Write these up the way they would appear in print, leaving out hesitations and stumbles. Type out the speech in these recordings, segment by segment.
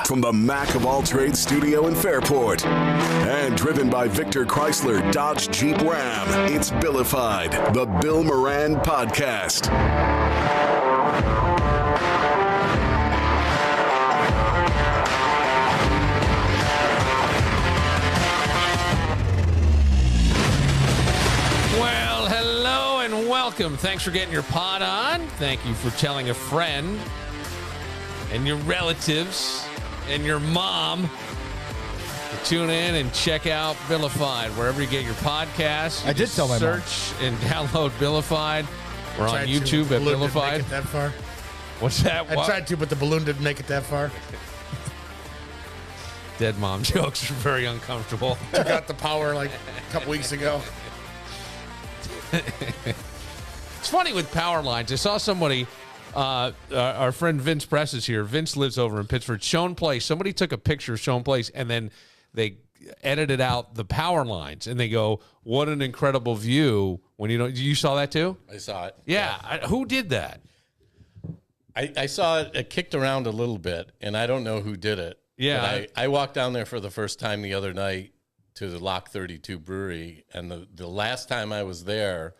From the Mac of All Trades studio in Fairport. And driven by Victor Chrysler Dodge Jeep Ram, it's Billified, the Bill Moran Podcast. Well, hello and welcome. Thanks for getting your pod on. Thank you for telling a friend and your relatives and your mom to tune in and check out Billified wherever you get your podcasts. I did tell my mom. Search and download Billified. We're on YouTube at Billified. Didn't make it that far. What's that? I tried to, but the balloon didn't make it that far. Dead mom jokes are very uncomfortable. Took out the power like a couple weeks ago. It's funny with power lines. I saw somebody, our friend Vince Press is here. Vince lives over in Pittsford. Shone Place. Somebody took a picture of Shone Place, and then they edited out the power lines, and they go, "What an incredible view!" When you saw that too? I saw it. Yeah. Who did that? I saw it. It kicked around a little bit, and I don't know who did it. Yeah. But I walked down there for the first time the other night to the Lock 32 Brewery, and the last time I was there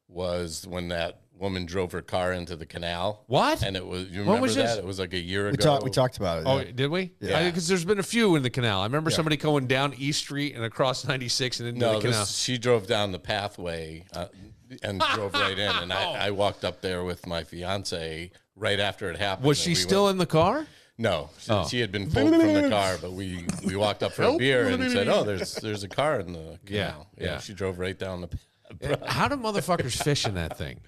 was when that woman drove her car into the canal. What? And it was, you When remember was that? this? It was like a year ago. We talked about it. Oh, yeah. did we? Yeah. Because there's been a few in the canal. I remember somebody going down East Street and across 96 and into No, the canal. she drove down the pathway and drove right in, and I walked up there with my fiance right after it happened. Was she still in the car? No, she had been pulled from the car, but we walked up for a beer and said, "Oh, there's a car in the canal." Yeah. She drove right down the. How do motherfuckers fish in that thing?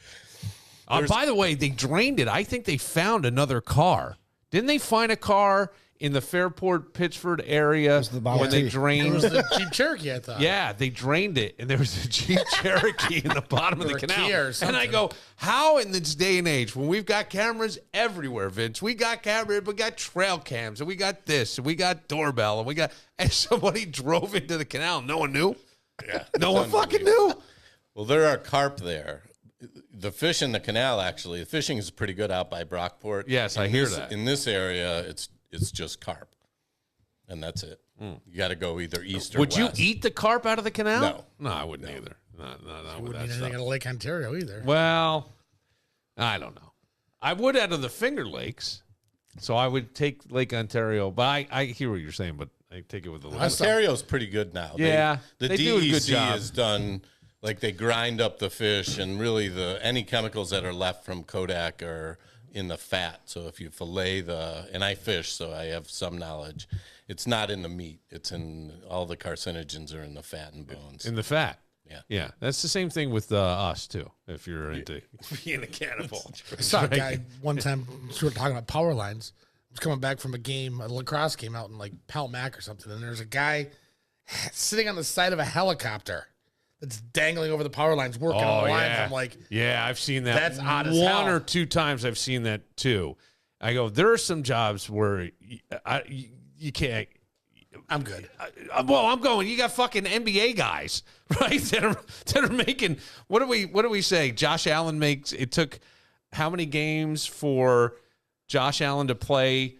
By the way, they drained it. I think they found another car. Didn't they find a car in the Fairport, Pittsford area when they It drained? was the Jeep Cherokee, I thought. Yeah, they drained it, and there was a Jeep Cherokee in the bottom of the Or a canal. Kia or And something. I go, how in this day and age, when we've got cameras everywhere, Vince, we got cameras, we got trail cams, and we got this, and we got doorbell, and somebody drove into the canal. No one knew. Yeah, No one fucking knew. Well, there are carp there. The fish in the canal, actually, the fishing is pretty good out by Brockport. Yes, I hear that. In this area, it's just carp, and that's it. You got to go either east or Would west. you eat the carp out of the canal? No. No, I wouldn't either. No, with Wouldn't that eat stuff. anything out of Lake Ontario either. Well, I don't know. I would out of the Finger Lakes, so I would take Lake Ontario. But I hear what you're saying, but I take it with a little. Ontario's pretty good now. Yeah, the they do a good DEC job. has done, like, they grind up the fish, and really any chemicals that are left from Kodak are in the fat. So if you fillet and I fish, so I have some knowledge, it's not in the meat. It's in all the carcinogens are in the fat and bones. In the fat. Yeah. Yeah, that's the same thing with us, too, if you're into being a cannibal. I saw a guy one time, we were talking about power lines. I was coming back from a lacrosse game out in like Palmac or something, and there's a guy sitting on the side of a helicopter that's dangling over the power lines, working on the lines. yeah. I'm like, yeah, I've seen that. That's odd as One hell. or two times I've seen that, too. I go, there are some jobs where you can't. I'm good. Well, I'm going. You got fucking NBA guys, right? That are making. What do we say? Josh Allen makes. It took how many games for Josh Allen to play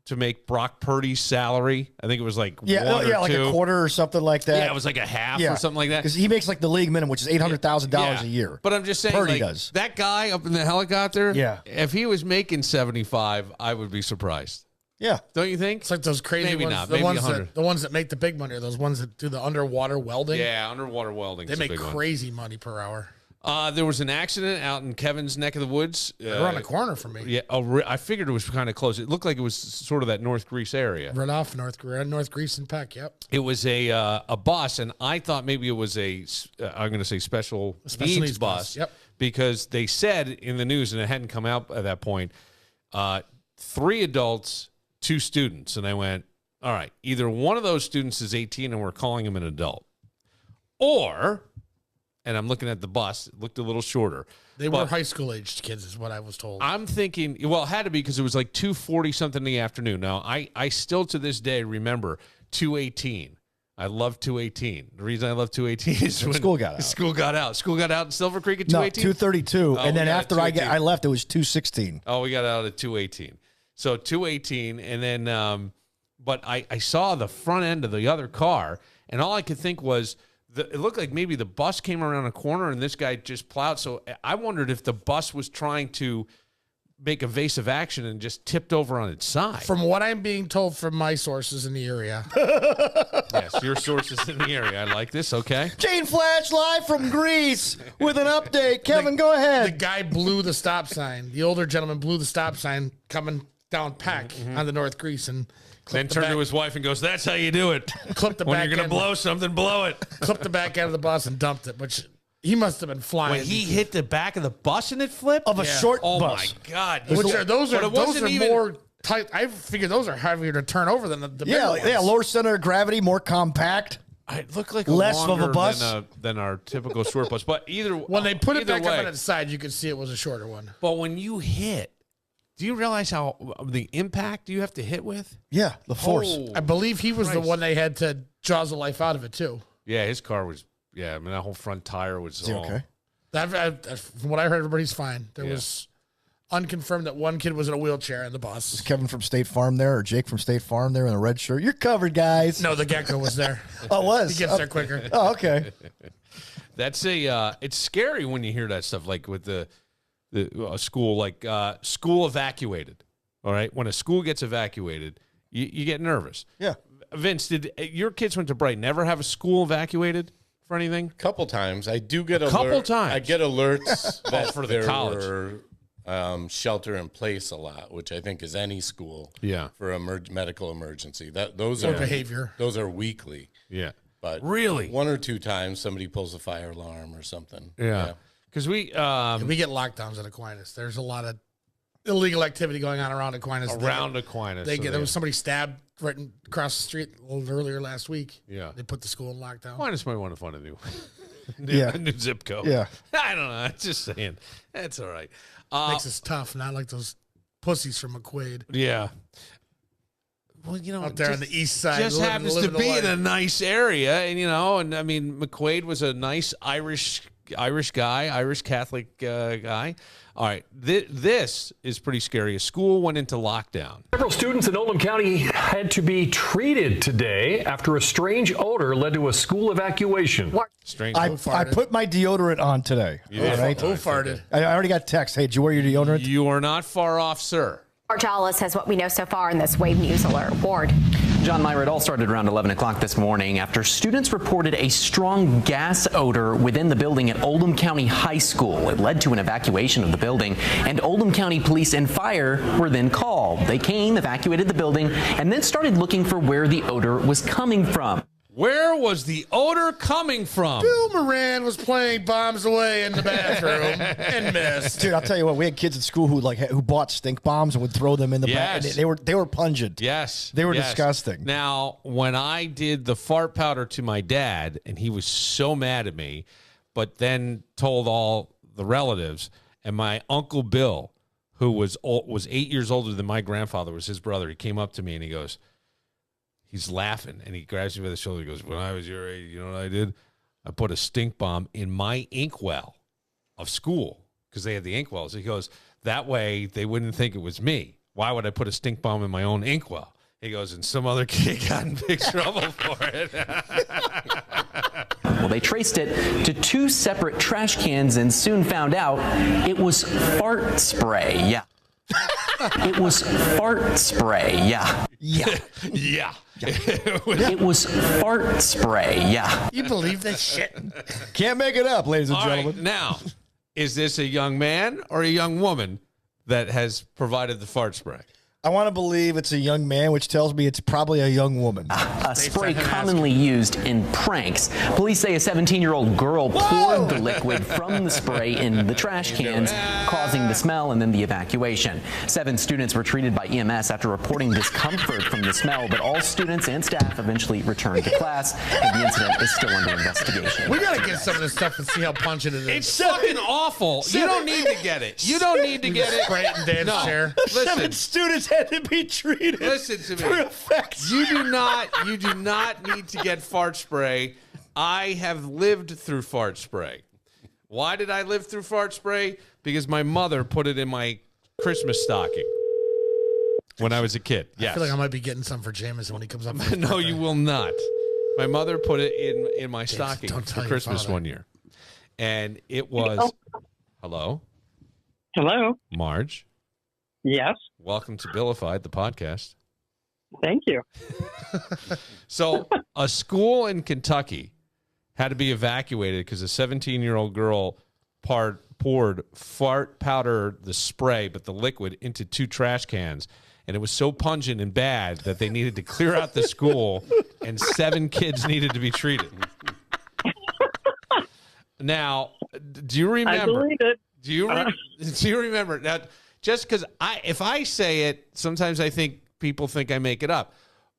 to make Brock Purdy's salary? I think it was like one or like two. a quarter or something like that. Yeah, it was like a half or something like that. Because he makes like the league minimum, which is $800,000 a year. But I'm just saying, Purdy like, does. that guy up in the helicopter. Yeah. If he was making 75, I would be surprised. Yeah. Don't you think? It's like those crazy Maybe ones. not. The Maybe ones 100. the ones that make the big money are those ones that do the underwater welding. Yeah, underwater welding. They make crazy money per hour. There was an accident out in Kevin's neck of the woods. Around the corner from me. Yeah, I figured it was kind of close. It looked like it was sort of that North Greece area. Right off North Greece and Peck. Yep. It was a bus, and I thought maybe it was I'm going to say special needs bus. Yep. Because they said in the news, and it hadn't come out at that point, 3 adults, 2 students. And I went, all right, either one of those students is 18 and we're calling him an adult, or, and I'm looking at the bus, it looked a little shorter. They were high school aged kids is what I was told. I'm thinking, well, it had to be because it was like 2:40 something in the afternoon. Now, I still to this day remember 2:18. I love 2:18. The reason I love 2:18 is when school got out. School got out. School got out in Silver Creek at No, 2:18? 2:32, and then we got after at 2:18. I left, it was 2:16. Oh, we got out at 2:18. So 218, and then, but I saw the front end of the other car, and all I could think was, it looked like maybe the bus came around a corner and this guy just plowed. So I wondered if the bus was trying to make evasive action and just tipped over on its side. From what I'm being told from my sources in the area. Yes, your sources in the area. I like this. Okay. Jane Flash live from Greece with an update. Kevin, go The ahead. guy blew the stop sign. The older gentleman blew the stop sign coming down Peck on the North Grease and Then turned to his wife and goes, "That's how you do it. clipped the When back you're going to end, blow something, blow it." clipped the back end of the bus and dumped it, which he must have been flying. When he hit the back of the bus and it flipped? Of a short Oh, bus. my God. Which are those But are it those wasn't are even- more tight. I figure those are heavier to turn over than the bigger Yeah, ones. yeah, lower center of gravity, more compact. It looked like Less of a longer bus? than our typical short bus. But When they put it either back way, up on its side, you could see it was a shorter one. But when you hit, do you realize how the impact you have to hit with? Yeah, the force. Oh, I believe he was the Christ. one they had to jaws the life out of it too. yeah, his car was. Yeah, I mean that whole front tire was. Is he okay? From what I heard, everybody's fine. There Yeah. was unconfirmed that one kid was in a wheelchair in the bus. Is Kevin from State Farm there or Jake from State Farm there in a red shirt? You're covered, guys. No, the gecko was there. Oh, it was. He gets there quicker. Oh, okay. That's a. It's scary when you hear that stuff, like with the school, like school evacuated. All right, when a school gets evacuated, you get nervous. Yeah. Vince, did your kids went to Brighton ever have a school evacuated for anything? Couple times. I do get Couple times. I get alerts that for the there college. were shelter in place a lot, which I think is any school. Yeah. For a medical emergency. Those Or are behavior. Those are weekly. Yeah. But Really? one or two times somebody pulls a fire alarm or something. Yeah. Because we We get lockdowns at Aquinas. There's a lot of illegal activity going on around Aquinas. around Aquinas. They so get there was somebody stabbed right across the street a little earlier last week. Yeah. They put the school in lockdown. Aquinas might want to find a new, Yeah. new zip code. Yeah. I don't know. I'm just saying. That's all right. Makes us tough, not like those pussies from McQuaid Yeah. Well, you know, out there on the east side. just happens to living the be life. in a nice area, and I mean, McQuaid was a nice Irish guy, Irish Catholic guy. All right, this is pretty scary. A school went into lockdown. Several students in Oldham County had to be treated today after a strange odor led to a school evacuation. Strange. I farted. put my deodorant on today. You did. All right. Who farted? I already got text. Hey, did you wear your deodorant? You are not far off, sir. Marjalis has what we know so far in this Wave News Alert. Ward. John Myra, it all started around 11 o'clock this morning after students reported a strong gas odor within the building at Oldham County High School. It led to an evacuation of the building, and Oldham County Police and Fire were then called. They came, evacuated the building, and then started looking for where the odor was coming from. Where was the odor coming from? Bill Moran was playing bombs away in the bathroom and missed. Dude, I'll tell you what. We had kids at school who bought stink bombs and would throw them in the bath. Yes. They were pungent. Yes. They were yes. disgusting. Now, when I did the fart powder to my dad, and he was so mad at me, but then told all the relatives, and my Uncle Bill, who was 8 years older than my grandfather, was his brother, he came up to me and he goes, he's laughing, and he grabs me by the shoulder. He goes, when I was your age, you know what I did? I put a stink bomb in my inkwell of school because they had the inkwells. He goes, that way they wouldn't think it was me. Why would I put a stink bomb in my own inkwell? He goes, and some other kid got in big trouble for it. Well, they traced it to two separate trash cans and soon found out it was fart spray. Yeah. It was fart spray. Yeah. Yeah. Yeah. It was fart spray. Yeah. You believe this shit? Can't make it up, ladies and All right, gentlemen. now, is this a young man or a young woman that has provided the fart spray? I want to believe it's a young man, which tells me it's probably a young woman. A spray commonly used in pranks. Police say a 17-year-old girl poured the liquid from the spray in the trash cans, causing the smell and then the evacuation. 7 students were treated by EMS after reporting discomfort from the smell, but all students and staff eventually returned to class, and the incident is still under investigation. We gotta get some of this stuff and see how pungent it is. It's fucking awful. You don't need to get it. You don't need to get it. Spray it in Dan's No. chair. Seven Listen. students had to be treated. Listen to me. For effects. You do not need to get fart spray. I have lived through fart spray. Why did I live through fart spray? Because my mother put it in my Christmas stocking. when I was a kid. Yes. I feel like I might be getting some for Jameson when he comes up. No, you will not. My mother put it in my stocking for Christmas one year. And it was, hello? Hello? Marge. Yes. Welcome to Billified, the podcast. Thank you. So a school in Kentucky had to be evacuated because a 17-year-old girl poured fart powder, the spray, but the liquid, into 2 trash cans. And it was so pungent and bad that they needed to clear out the school, and 7 kids needed to be treated. Now, do you remember? I believe it. Do you remember? Now, just because if I say it, sometimes I think people think I make it up.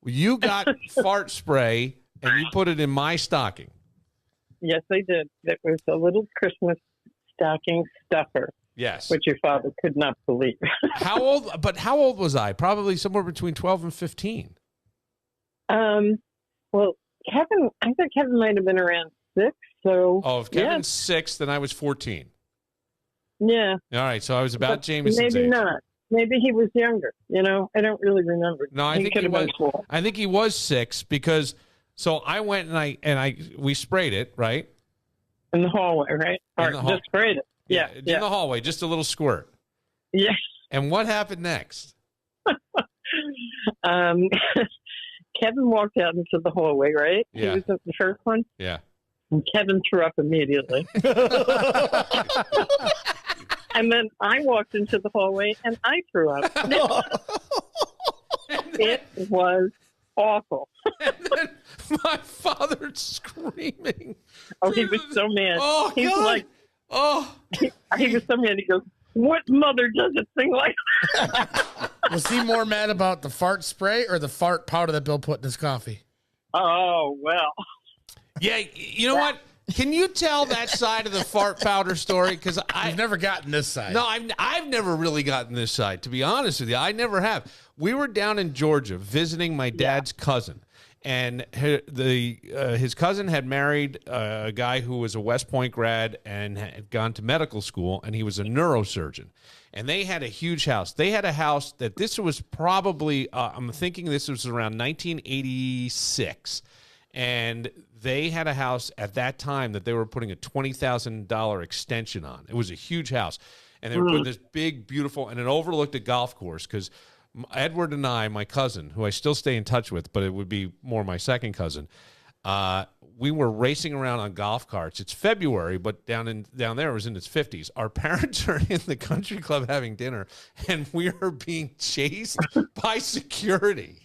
You got fart spray, and you put it in my stocking. Yes, I did. It was a little Christmas stocking stuffer. Yes. Which your father could not believe. How old was I? Probably somewhere between 12 and 15. Well, Kevin, I think Kevin might have been around 6. So. Oh, if Kevin's 6, then I was 14. Yeah. All right, so I was about Jameson's maybe age. not. Maybe he was younger. I don't really remember. No, I think he was. I think he was 6 because. So I went and we sprayed it, right? In the hallway, right? Or just sprayed it. Yeah. In the hallway, just a little squirt. Yes. And what happened next? Kevin walked out into the hallway, right? Yeah. He was the first one. Yeah. And Kevin threw up immediately. And then I walked into the hallway and I threw up. It was awful. And then my father screaming. Oh, he was so mad. Oh, He's God. like, he was so mad. He goes, "What mother does a thing like that?" Was he more mad about the fart spray or the fart powder that Bill put in his coffee? Oh, well. Yeah, you know what? Can you tell that side of the fart powder story? Because I've never gotten this side. No, I've never really gotten this side, to be honest with you. I never have. We were down in Georgia visiting my dad's cousin. And his cousin had married a guy who was a West Point grad and had gone to medical school, and he was a neurosurgeon. And they had a huge house. They had a house that this was probably, I'm thinking this was around 1986. And they had a house at that time that they were putting a $20,000 extension on. It was a huge house. And they were putting this big, beautiful, and it overlooked a golf course because Edward and I, my cousin, who I still stay in touch with, but it would be more my second cousin, we were racing around on golf carts. It's February, but down there it was in its 50s. Our parents are in the country club having dinner, and we are being chased by security.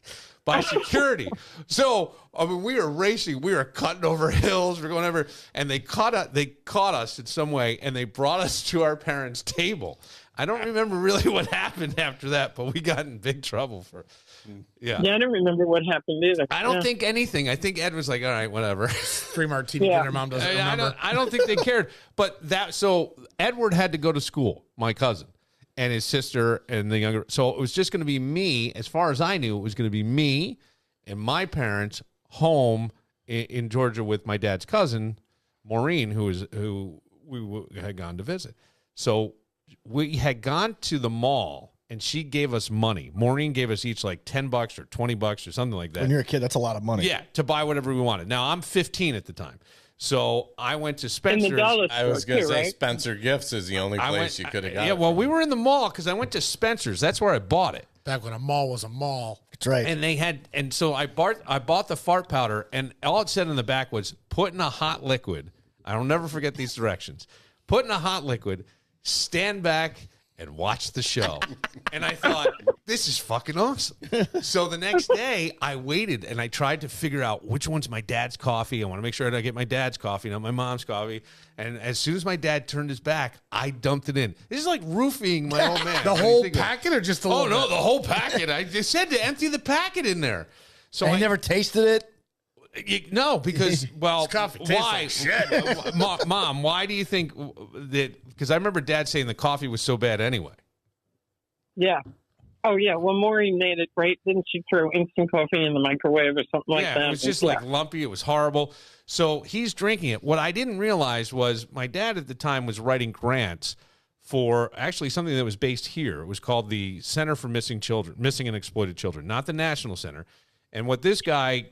So, I mean, we are racing. We are cutting over hills. We're going over, and they caught us in some way, and they brought us to our parents' table. I don't remember really what happened after that, but we got in big trouble for. Yeah, I don't remember what happened either. I don't think anything. I think Ed was like, "All right, whatever." 3 martini dinner. Mom doesn't remember. I don't think they cared. But so Edward had to go to school. My cousin and his sister and the younger. So it was just going to be me. As far as I knew, it was going to be me and my parents home in Georgia with my dad's cousin, Maureen, who we had gone to visit. So we had gone to the mall. And she gave us money. Maureen gave us each like $10 or $20 or something like that. When you're a kid, that's a lot of money. Yeah, to buy whatever we wanted. Now, I'm 15 at the time. So I went to Spencer's. I was going to say Spencer Gifts is the only place you could have got it. Yeah, well, we were in the mall because I went to Spencer's. That's where I bought it. Back when a mall was a mall. That's right. And so I bought the fart powder, and all it said in the back was, put in a hot liquid. I'll never forget these directions. Put in a hot liquid, stand back, and watch the show. And I thought, this is fucking awesome. So the next day, I waited, and I tried to figure out which one's my dad's coffee. I want to make sure that I get my dad's coffee, not my mom's coffee. And as soon as my dad turned his back, I dumped it in. This is like roofing my old man. The whole packet or just a little no, bit? the whole packet. I just said to empty the packet in there. So I never tasted it? No, because, well, coffee tastes why? like shit. Mom, why do you think that? Because I remember Dad saying the coffee was so bad anyway. Yeah. Oh, yeah. Well, Maureen made it right. Didn't she throw instant coffee in the microwave or something like that? Yeah, it was just like lumpy. It was horrible. So he's drinking it. What I didn't realize was my dad at the time was writing grants for actually something that was based here. It was called the Center for Missing and Exploited Children, not the National Center. And what this guy,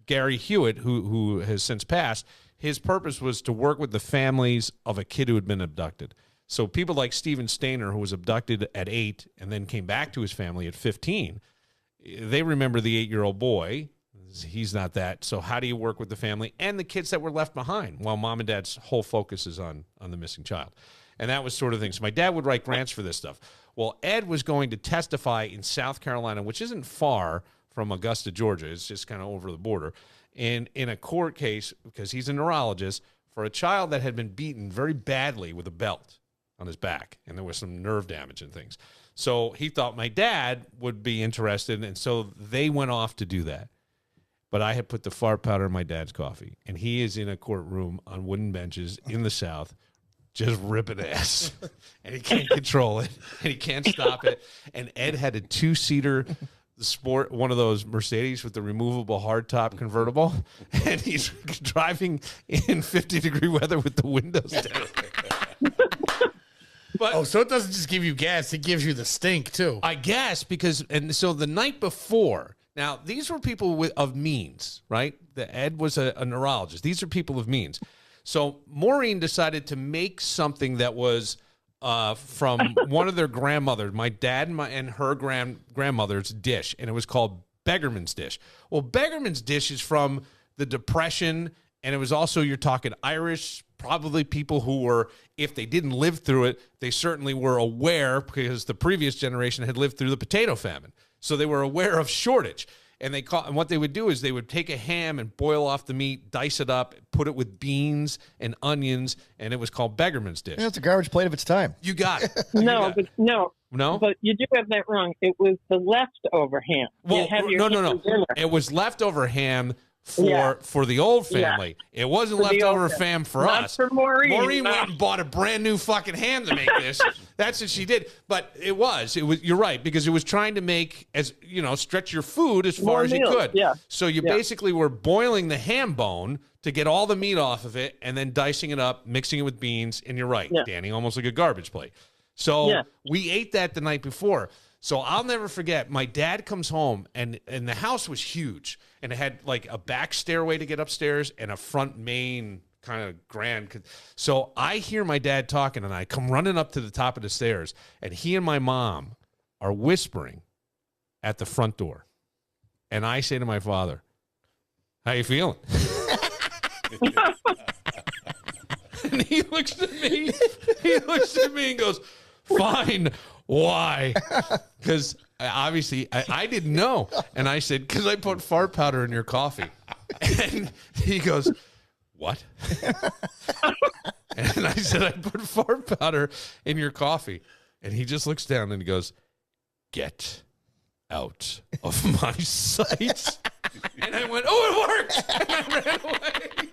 Gary Hewitt, who has since passed, his purpose was to work with the families of a kid who had been abducted. So people like Stephen Stainer, who was abducted at 8 and then came back to his family at 15, they remember the 8-year-old boy. He's not that. So how do you work with the family and the kids that were left behind while mom and dad's whole focus is on the missing child? And that was sort of thing. So my dad would write grants for this stuff. Well, Ed was going to testify in South Carolina, which isn't far from Augusta, Georgia. It's just kind of over the border. And in a court case, because he's a neurologist, for a child that had been beaten very badly with a belt on his back. And there was some nerve damage and things. So he thought my dad would be interested. And so they went off to do that. But I had put the fart powder in my dad's coffee. And he is in a courtroom on wooden benches in the South, just ripping ass. And he can't control it. And he can't stop it. And Ed had a 2-seater sport, one of those Mercedes with the removable hardtop convertible. And he's driving in 50-degree weather with the windows down. But, so it doesn't just give you gas, it gives you the stink, too. I guess, because, and so the night before, now, these were people of means, right? Ed was a neurologist. These are people of means. So Maureen decided to make something that was from one of their grandmothers, my dad and her grandmother's dish, and it was called Beggarman's Dish. Well, Beggarman's Dish is from the Depression, and it was also, you're talking Irish, probably people who were, if they didn't live through it, they certainly were aware because the previous generation had lived through the potato famine. So they were aware of shortage. And and what they would do is they would take a ham and boil off the meat, dice it up, put it with beans and onions, and it was called Beggarman's Dish. Yeah, it's a garbage plate of its time. You got it. No. No? But you do have that wrong. It was the leftover ham. Well, no. It was leftover ham for the old family. Yeah. It wasn't leftover ham for Not us. For Maureen. Maureen went and bought a brand new fucking ham to make this. That's what she did. But it was. You're right, because it was trying to make, stretch your food as far as you could. Yeah. So you basically were boiling the ham bone to get all the meat off of it and then dicing it up, mixing it with beans. And you're right, Danny, almost like a garbage plate. So we ate that the night before. So I'll never forget, my dad comes home, and the house was huge, and it had like a back stairway to get upstairs and a front main kind of grand. So I hear my dad talking, and I come running up to the top of the stairs, and he and my mom are whispering at the front door. And I say to my father, "How you feeling?" And he looks at me. He looks at me and goes, "Fine. Why?" Because obviously I didn't know. And I said, "Because I put fart powder in your coffee." And he goes, "What?" And I said, "I put fart powder in your coffee." And he just looks down and he goes, "Get out of my sight." And I went, "Oh, it worked." And I ran away.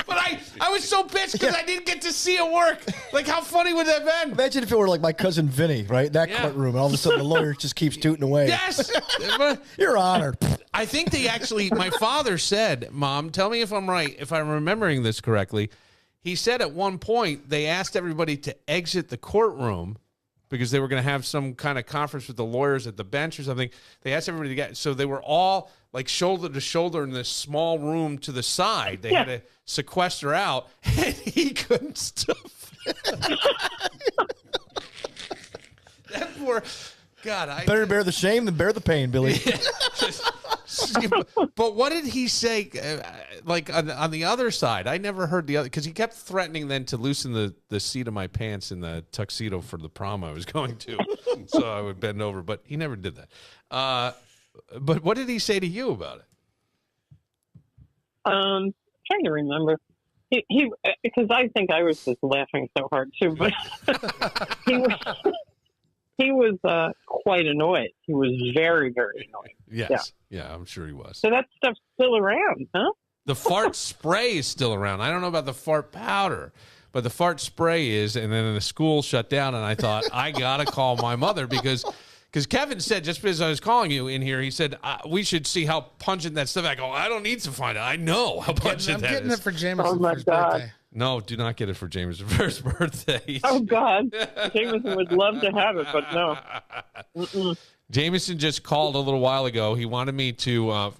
But I was so pissed because I didn't get to see it work. Like, how funny would that have been? Imagine if it were like my cousin Vinny, right? That courtroom, and all of a sudden the lawyer just keeps tooting away. Yes. You're honored. I think they actually, my father said, Mom, tell me if I'm right, if I'm remembering this correctly. He said at one point they asked everybody to exit the courtroom because they were going to have some kind of conference with the lawyers at the bench or something. They asked everybody to get, so they were all like shoulder to shoulder in this small room to the side. They had to sequester out, and he couldn't stop. That poor, God. Better bear the shame than bear the pain, Billy. But what did he say, like, on the other side? I never heard the other, because he kept threatening then to loosen the seat of my pants in the tuxedo for the prom I was going to, so I would bend over, but he never did that. But what did he say to you about it? Trying to remember. He because I think I was just laughing so hard too, but he was quite annoyed. He was very, very annoyed. Yes. Yeah, I'm sure he was. So that stuff's still around, huh? The fart spray is still around. I don't know about the fart powder, but the fart spray is, and then the school shut down, and I thought, I got to call my mother because Kevin said, just because I was calling you in here, he said, we should see how pungent that stuff. I go, I don't need to find it. I know how pungent that is. I'm getting it for Jameson for his birthday. No, do not get it for Jameson for his birthday. Oh, God. Jameson would love to have it, but no. Mm-mm. Jameson just called a little while ago. He wanted me to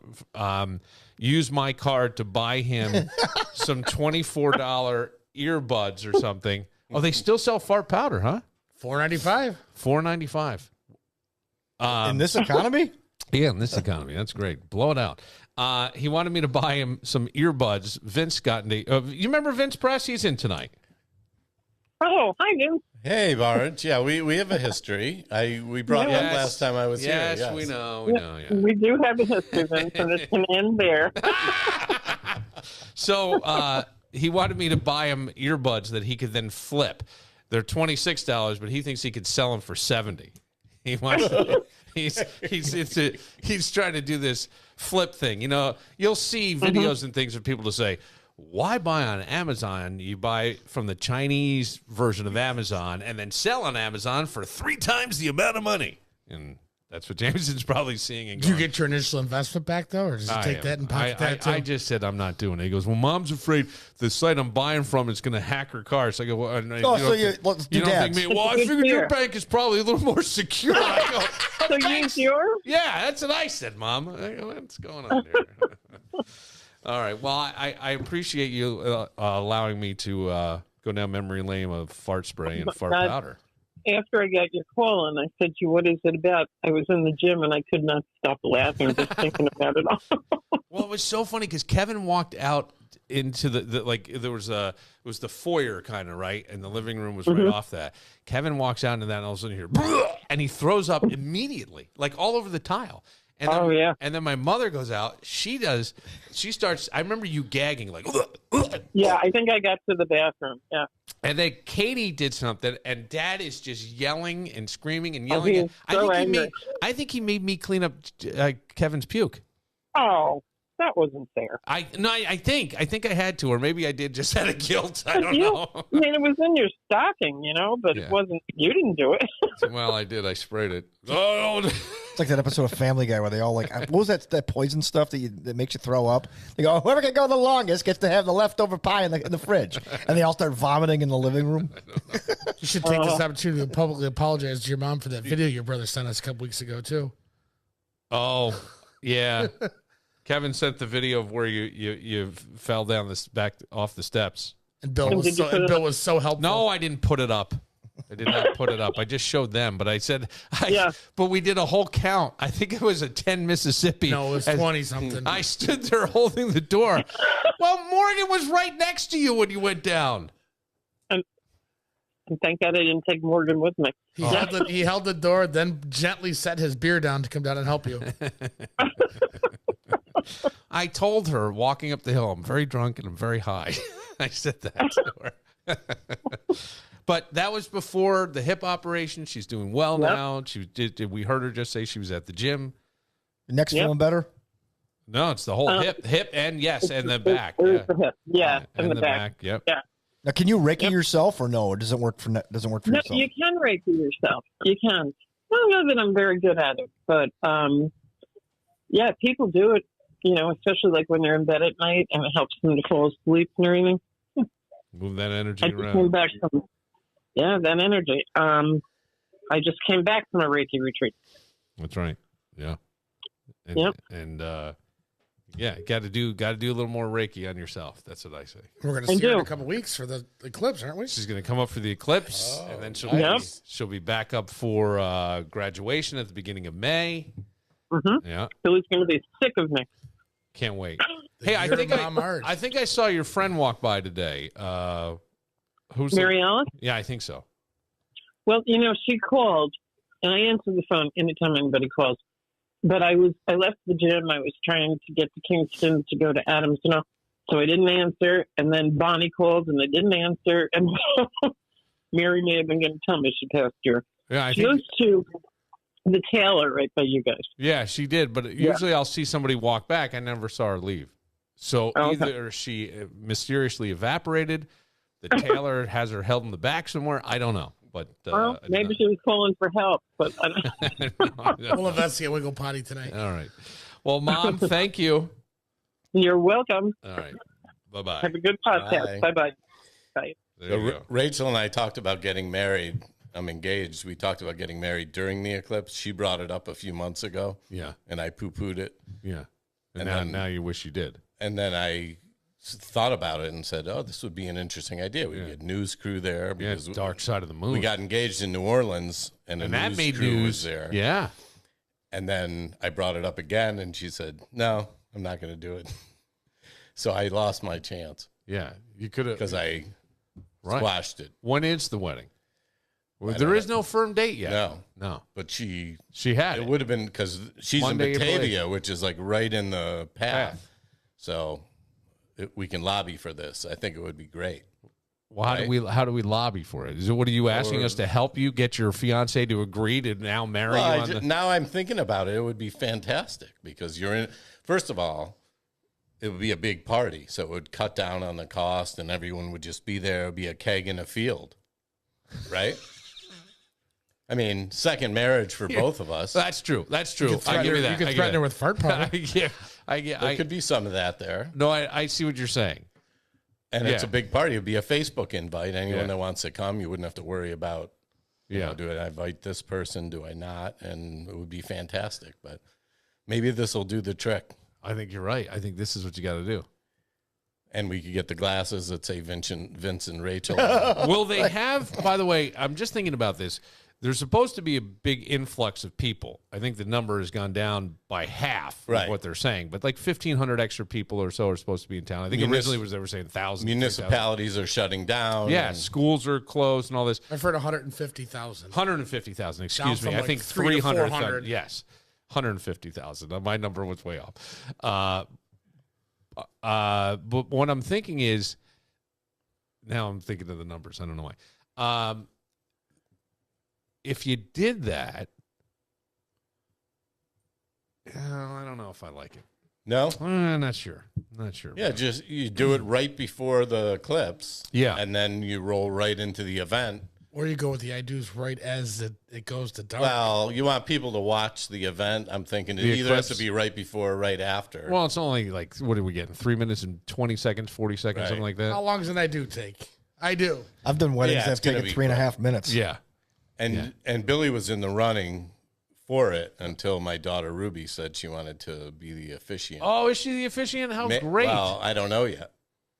use my card to buy him some $24 earbuds or something. Oh, they still sell fart powder, huh? $4.95. $4.95. In this economy? Yeah, in this economy. That's great. Blow it out. He wanted me to buy him some earbuds. Vince got into. You remember Vince Press? He's in tonight. Oh, hi, Vince. Hey, Barge. Yeah, we have a history. We brought it up last time I was here. Yes, we know. Yeah. We do have a history, Vince, and it can end there. So he wanted me to buy him earbuds that he could then flip. They're $26, but he thinks he could sell them for $70. He wants. He's trying to do this flip thing. You know, you'll see videos and things of people to say, why buy on Amazon? You buy from the Chinese version of Amazon and then sell on Amazon for 3 times the amount of money. And that's what Jameson's probably seeing. And Do you get your initial investment back, though, or does he take that and pocket that, too? I just said I'm not doing it. He goes, well, Mom's afraid the site I'm buying from is going to hack her car. So I go, well, you don't think me? Well, I figured your bank is probably a little more secure. I go, So use yours? yeah, that's what I said, Mom. I go, what's going on here? All right. Well, I appreciate you allowing me to go down memory lane of fart spray and fart powder. After I got your call and I said to you, what is it about? I was in the gym and I could not stop laughing just thinking about it all. Well, it was so funny because Kevin walked out into the like there was it was the foyer kind of, right? And the living room was right off that. Kevin walks out into that and all of a sudden you hear, and he throws up immediately, like all over the tile. And then, and then my mother goes out. She starts. I remember you gagging like. Yeah, I think I got to the bathroom. Yeah. And then Katie did something, and Dad is just yelling and screaming and Oh, yelling. he is so angry. I think he made me clean up Kevin's puke. Oh, that wasn't fair. I think I had to, or maybe I did just out of guilt. I don't know. I mean, it was in your stocking, but it wasn't. You didn't do it. Well, I did. I sprayed it. Oh. It's like that episode of Family Guy where they all like, what was that poison stuff that makes you throw up? They go, whoever can go the longest gets to have the leftover pie in the fridge, and they all start vomiting in the living room. You should take this opportunity to publicly apologize to your mom for that video your brother sent us a couple weeks ago too. Oh, yeah. Kevin sent the video of where you fell down this back off the steps. And Bill was so helpful. No, I didn't put it up. I did not put it up. I just showed them, but I said, but we did a whole count. I think it was a 10 Mississippi. No, it was 20 something. I stood there holding the door. Well, Morgan was right next to you when you went down. And thank God I didn't take Morgan with me. He held the door, then gently set his beer down to come down and help you. I told her walking up the hill, I'm very drunk and I'm very high. I said that to her. But that was before the hip operation. She's doing well now. We heard her just say she was at the gym. Next feeling better? No, it's the whole hip and and the back. The hip. Yeah, and the back. Yep. Yeah. Now, can you Reiki yourself or no? Or does it work for yourself? You can Reiki yourself. You can. I don't know that I'm very good at it, but yeah, people do it. Especially like when they're in bed at night and it helps them to fall asleep and everything. Move that energy I just around. came back from that energy. I just came back from a Reiki retreat. That's right. Yeah. And, Yep. And got to do a little more Reiki on yourself. That's what I say. We're going to see her in a couple weeks for the eclipse, aren't we? She's going to come up for the eclipse, and then she'll be back up for graduation at the beginning of May. Mm-hmm. Yeah. Billy's going to be sick of me. Can't wait. Hey, I think I saw your friend walk by today. Who's Mary Alice? Yeah, I think so. Well, she called, and I answered the phone anytime anybody calls. But I left the gym. I was trying to get to Kingston to go to Adams, so I didn't answer. And then Bonnie called, and I didn't answer. And Mary may have been going to tell me she passed here. Yeah, she goes to the tailor right by you guys. Yeah, she did. But usually I'll see somebody walk back. I never saw her leave. So either she mysteriously evaporated, the tailor has her held in the back somewhere. I don't know. But maybe she was calling for help. But I don't know. We'll investigate. We'll go potty tonight. All right. Well, Mom, thank you. You're welcome. All right. Bye-bye. Have a good podcast. Bye-bye. Billified. There you go. Rachel and I talked about getting married. I'm engaged. We talked about getting married during the eclipse. She brought it up a few months ago. Yeah. And I poo-pooed it. Yeah. And then, now you wish you did. And then I thought about it and said, oh, this would be an interesting idea. We get news crew there. Yeah, Because dark side of the moon. we got engaged in New Orleans, and a that news made crew news was there. Yeah. And then I brought it up again, and she said, no, I'm not going to do it. So I lost my chance. Yeah. You could have. Because I squashed it. When is the wedding? Well, there is no firm date yet. No. But she had it would have been, because she's Monday, in April Batavia, which is like right in the path. So we can lobby for this. I think it would be great. Well, how do we lobby for it? What are you asking us to help you get your fiance to agree to now marry you? Now I'm thinking about it. It would be fantastic because you're in. First of all, it would be a big party, so it would cut down on the cost, and everyone would just be there. It would be a keg in a field, right? I mean, second marriage for both of us. That's true. That's true. I give you that. You can threaten her with fart party. There could be some of that there. No, I see what you're saying. And it's a big party. It would be a Facebook invite. Anyone that wants to come, you wouldn't have to worry about, you know, do I invite this person? Do I not? And it would be fantastic. But maybe this will do the trick. I think you're right. I think this is what you got to do. And we could get the glasses that say Vince and Rachel. Will they have, by the way, I'm just thinking about this. There's supposed to be a big influx of people. I think the number has gone down by half of what they're saying. But like 1,500 extra people or so are supposed to be in town. I think originally they were saying 1,000. Municipalities are shutting down. Yeah, schools are closed and all this. I've heard 150,000. 150,000, excuse me. Like I think 300,000. Yes, 150,000. My number was way off. But what I'm thinking is, now I'm thinking of the numbers. I don't know why. If you did that, I don't know if I like it. No? Not sure. Yeah, just you do it right before the eclipse. Yeah. And then you roll right into the event. Or you go with the I do's right as it goes to dark. Well, you want people to watch the event. I'm thinking it either has to be right before or right after. Well, it's only like, what are we getting? 3 minutes and 20 seconds, 40 seconds, something like that? How long does an I do take? I do. I've done weddings that have taken 3.5 minutes. Yeah. And Billy was in the running for it until my daughter Ruby said she wanted to be the officiant. Oh, is she the officiant? How great. Well, I don't know yet.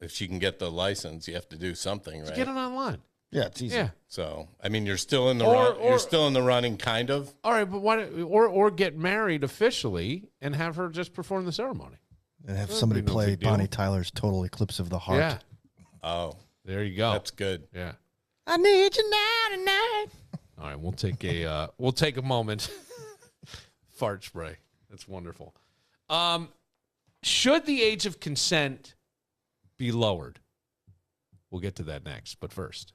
If she can get the license, you have to do something, right? Get it online. Yeah, it's easy. Yeah. So, I mean, you're still in the you're still in the running, kind of. All right, but why? Or get married officially and have her just perform the ceremony and have somebody play Bonnie Tyler's "Total Eclipse of the Heart." Yeah. Oh, there you go. That's good. Yeah. I need you now tonight. All right, we'll take a moment. Fart spray. That's wonderful. Should the age of consent be lowered? We'll get to that next, but first.